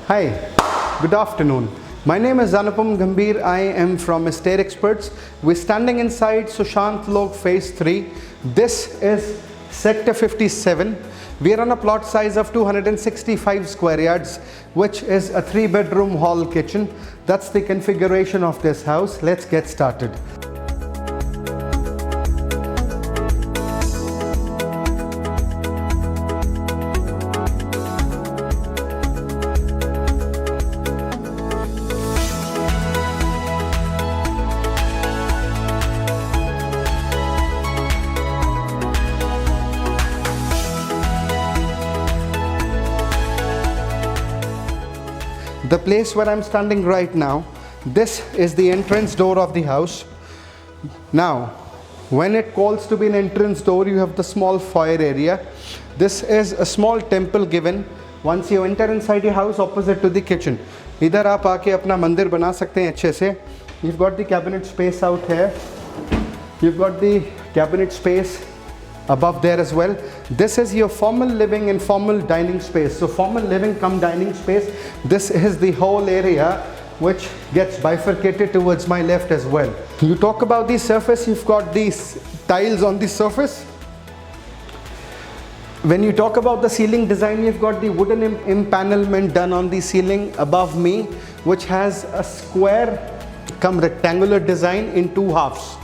Hi, good afternoon. My name is Anupam Gambhir. I am from Estate Experts. We're standing inside Sushant Lok Phase 3. This is Sector 57. We are on a plot size of 265 square yards, which is a 3-bedroom hall kitchen. That's the configuration of this house. Let's get started. The place where I'm standing right now, this is the entrance door of the house. Now, when it calls to be an entrance door, you have the small foyer area. This is a small temple given once you enter inside your house opposite to the kitchen. इधर आप आके अपना मंदिर बना सकते हैं अच्छे से. You've got the cabinet space out here. You've got the cabinet space above there as well. This is your formal living and formal dining space. So formal living cum dining space. This is the whole area which gets bifurcated towards my left as well. You talk about the surface, you've got these tiles on the surface. When you talk about the ceiling design, you've got the wooden empanelment done on the ceiling above me, which has a square cum rectangular design in two halves.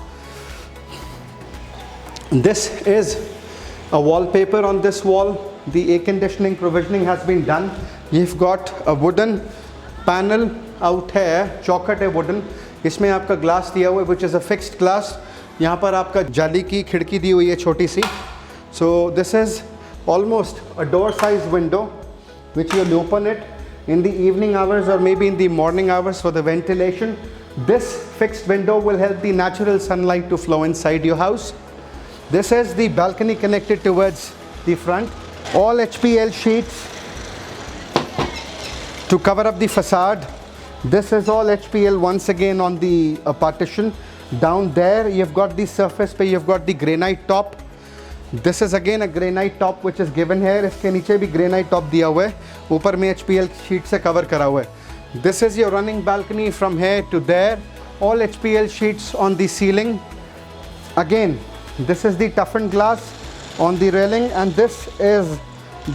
This is a wallpaper on this wall. The air conditioning provisioning has been done. You've got a wooden panel out here, चौखट है wooden. इसमें आपका glass दिया हुआ है, which is a fixed glass. यहाँ पर आपका जाली की खिड़की दी हुई है छोटी सी. So this is almost a door-sized window, which you'll open it in the evening hours or maybe in the morning hours for the ventilation. This fixed window will help the natural sunlight to flow inside your house. This is the balcony connected towards the front. All HPL sheets to cover up the facade. This is all HPL once again on the partition. Down there you've got the surface where you've got the granite top. This is again a granite top which is given here. इसके नीचे भी granite top दिया हुआ है. ऊपर में HPL sheet से cover करा हुआ है. This is your running balcony from here to there. All HPL sheets on the ceiling. Again, this is the toughened glass on the railing and this is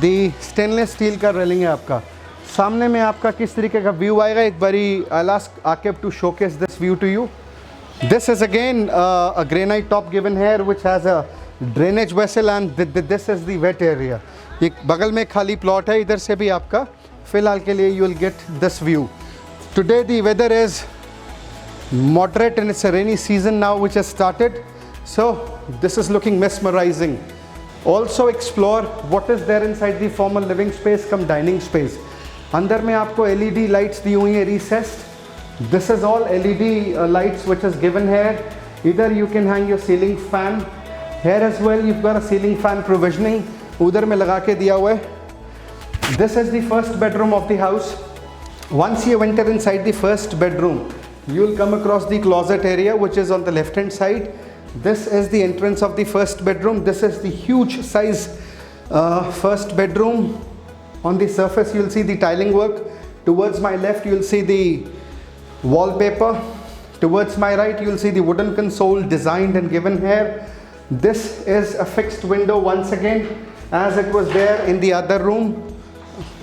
the stainless steel का railing है आपका. सामने में आपका किस तरीके का view आएगा एक बारी I'll ask Akib to showcase this view to you. This is again a granite top given here which has a drainage vessel and this is the wet area. एक बगल में खाली plot है, इधर से भी आपका फिलहाल के लिए you will get this view. Today the weather is moderate and it's a rainy season now which has started. So this is looking mesmerizing. Also explore what is there inside the formal living space cum dining space. अंदर में आपको LED lights दी हुई हैं recessed. This is all LED lights which is given here. Either you can hang your ceiling fan. Here as well you've got a ceiling fan provisioning. उधर में लगा के दिया हुआ है. This is the first bedroom of the house. Once you enter inside the first bedroom, you'll come across the closet area which is on the left hand side. This is the entrance of the first bedroom. This is the huge size first bedroom. On the surface you'll see the tiling work. Towards my left you'll see the wallpaper. Towards my right you'll see the wooden console designed and given here. This is a fixed window once again as it was there in the other room,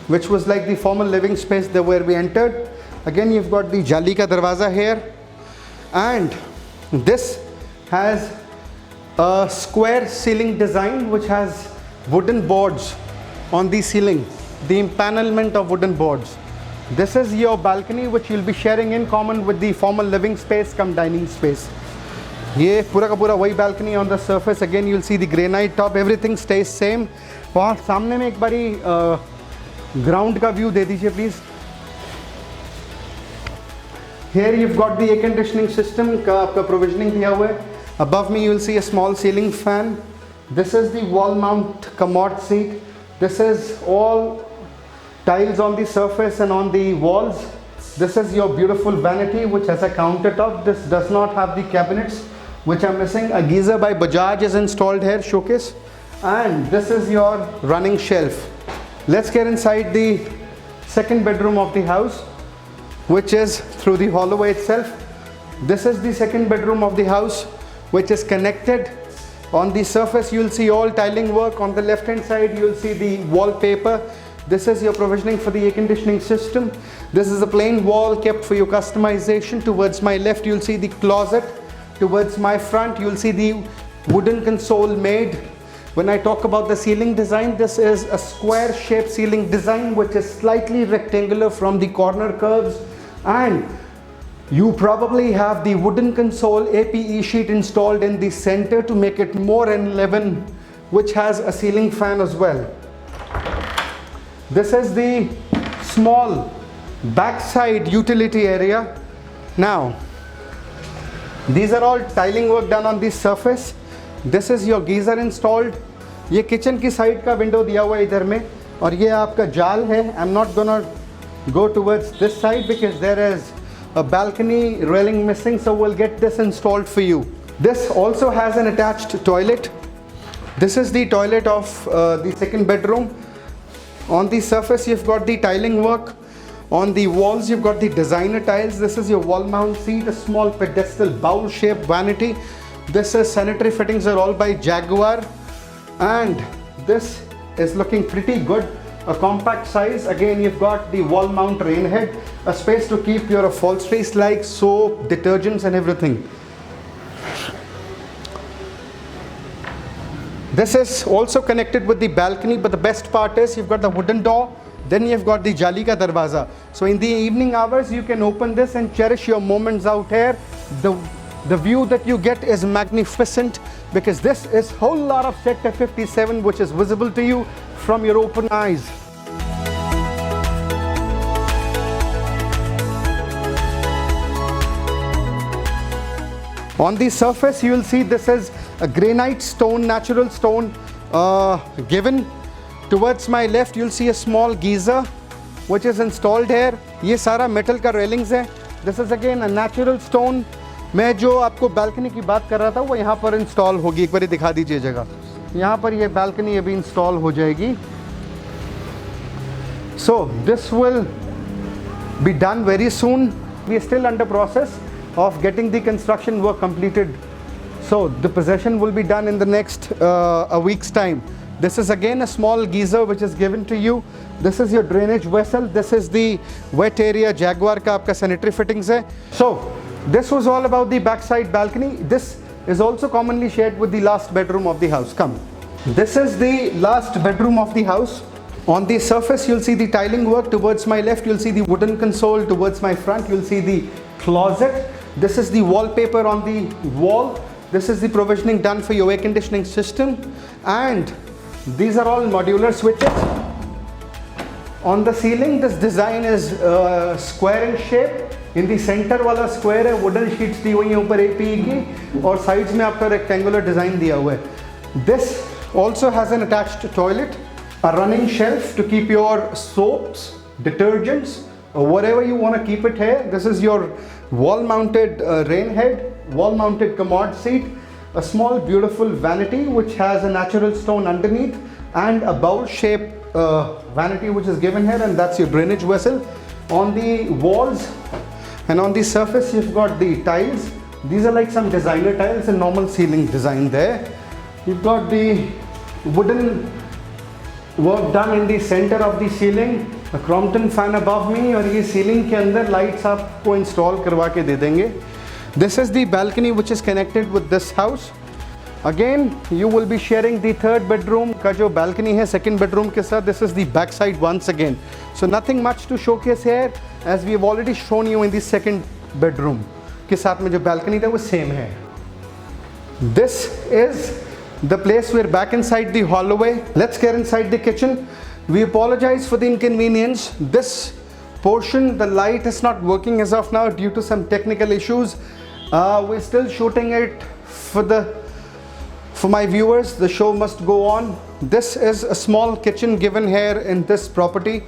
which was like the formal living space there where we entered. Again you've got the jali ka darwaza here, and this has a square ceiling design which has wooden boards on the ceiling, the empanelment of wooden boards. This is your balcony which you'll be sharing in common with the formal living space cum dining space. ये पूरा का पूरा वही balcony on the surface. Again you'll see the granite top, everything stays same. वहाँ सामने में एक बारी ground का view दे दीजिए please. Here you've got the air conditioning system का आपका provisioning दिया हुआ है. Above me you'll see a small ceiling fan. This is the wall mount commode seat. This is all tiles on the surface and on the walls. This is your beautiful vanity which has a countertop. This does not have the cabinets which are missing. A geyser by Bajaj is installed here, showcase. And this is your running shelf. Let's get inside the second bedroom of the house, which is through the hallway itself. This is the second bedroom of the house, which is connected. On the surface you'll see all tiling work. On the left hand side you'll see the wallpaper. This is your provisioning for the air conditioning system. This is a plain wall kept for your customization. Towards my left you'll see the closet. Towards my front you'll see the wooden console made. When I talk about the ceiling design, this is a square shaped ceiling design which is slightly rectangular from the corner curves, and you probably have the wooden console APE sheet installed in the center to make it more enliven, which has a ceiling fan as well. This is the small backside utility area. Now, these are all tiling work done on the surface. This is your geyser installed. ये kitchen की side का window दिया हुआ है इधर में, और ये आपका जाल है. I'm not gonna go towards this side because there is a balcony railing missing, so we'll get this installed for you. This also has an attached toilet. This is the toilet of the second bedroom. On the surface you've got the tiling work. On the walls you've got the designer tiles. This is your wall mount seat, a small pedestal bowl shaped vanity. This is sanitary fittings are all by Jaguar, and this is looking pretty good. A compact size. Again you've got the wall mount rain head, a space to keep your upholsteries like soap, detergents and everything. This is also connected with the balcony, but the best part is you've got the wooden door, then you've got the jali ka darwaza. So in the evening hours you can open this and cherish your moments out here. The view that you get is magnificent because this is whole lot of Sector 57 which is visible to you from your open eyes. On the surface you will see this is a granite stone, natural stone given. Towards my left you'll see a small geyser which is installed here. ये सारा metal का railings है. This is again a natural stone. मैं जो आपको balcony की बात कर रहा था वो यहाँ पर install होगी. एक बार दिखा दीजिए जगह. यहाँ पर ये balcony अभी install हो जाएगी. So this will be done very soon. We are still under process of getting the construction work completed. So the possession will be done in the next a week's time. This is again a small geyser which is given to you. This is your drainage vessel. This is the wet area. Jaguar का आपका sanitary fittings है. So this was all about the backside balcony. This is also commonly shared with the last bedroom of the house. Come. This is the last bedroom of the house. On the surface you'll see the tiling work. Towards my left you'll see the wooden console. Towards my front you'll see the closet. This is the wallpaper on the wall. This is the provisioning done for your air conditioning system, and these are all modular switches. On the ceiling this design is square in shape. In the center वाला square है, wooden sheets दी हुई हैं ऊपर APE की, और sides में आपका rectangular design दिया हुआ है. This also has an attached toilet, a running shelf to keep your soaps, detergents, or whatever you want to keep it here. This is your wall mounted rain head, wall mounted commode seat, a small beautiful vanity which has a natural stone underneath, and a bowl shaped vanity which is given here, and that's your drainage vessel. On the walls and on the surface you've got the tiles. These are like some designer tiles and normal ceiling design there. You've got the wooden work done in the center of the ceiling, a Crompton fan above me, और ये ceiling के अंदर lights आपको install करवा के दे देंगे. This is the balcony which is connected with this house. Again you will be sharing the third bedroom का जो balcony है second bedroom के साथ. This is the backside once again. So nothing much to showcase here, as we have already shown you in the second bedroom के साथ में जो balcony था वो same है. This is the place. We're back inside the hallway. Let's get inside the kitchen. We apologize for the inconvenience. This portion, the light is not working as of now due to some technical issues. We're still shooting it for my viewers. The show must go on. This is a small kitchen given here in this property.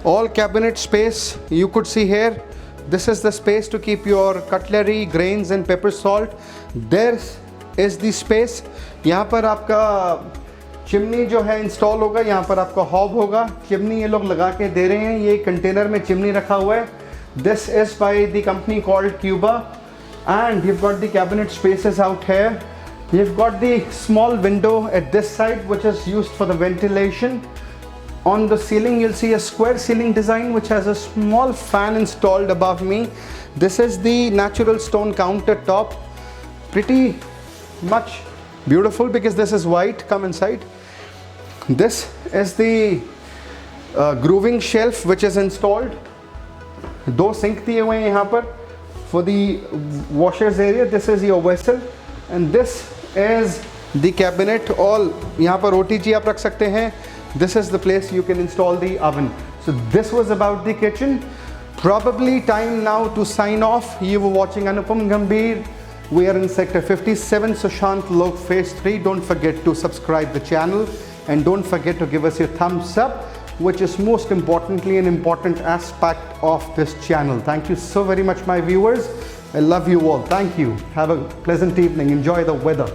All cabinet space you could see here. This is the space to keep your cutlery, grains and pepper salt. There is the space. यहाँ पर आपका chimney जो है install होगा, यहाँ पर आपका hob होगा, चिमनी ये लोग लगा के दे रहे हैं, ये कंटेनर में चिमनी रखा हुआ है. This is by the company called Cuba and you've got the cabinet spaces out here. You've got the small window at this side which is used for the ventilation. On the ceiling you'll see a square ceiling design which has a small fan installed above me. This is the natural stone countertop, pretty much beautiful because this is white. Come inside. This is the grooving shelf which is installed. दो sink दिए हुए हैं यहाँ पर for the washers area. This is your vessel and this is the cabinet. All यहाँ पर OTG आप रख सकते हैं. This is the place you can install the oven. So this was about the kitchen. Probably time now to sign off. You were watching Anupam Gambhir. We are in sector 57 Sushant Lok phase 3. Don't forget to subscribe the channel and don't forget to give us your thumbs up, which is most importantly an important aspect of this channel. Thank you so very much, my viewers. I love you all. Thank you. Have a pleasant evening. Enjoy the weather.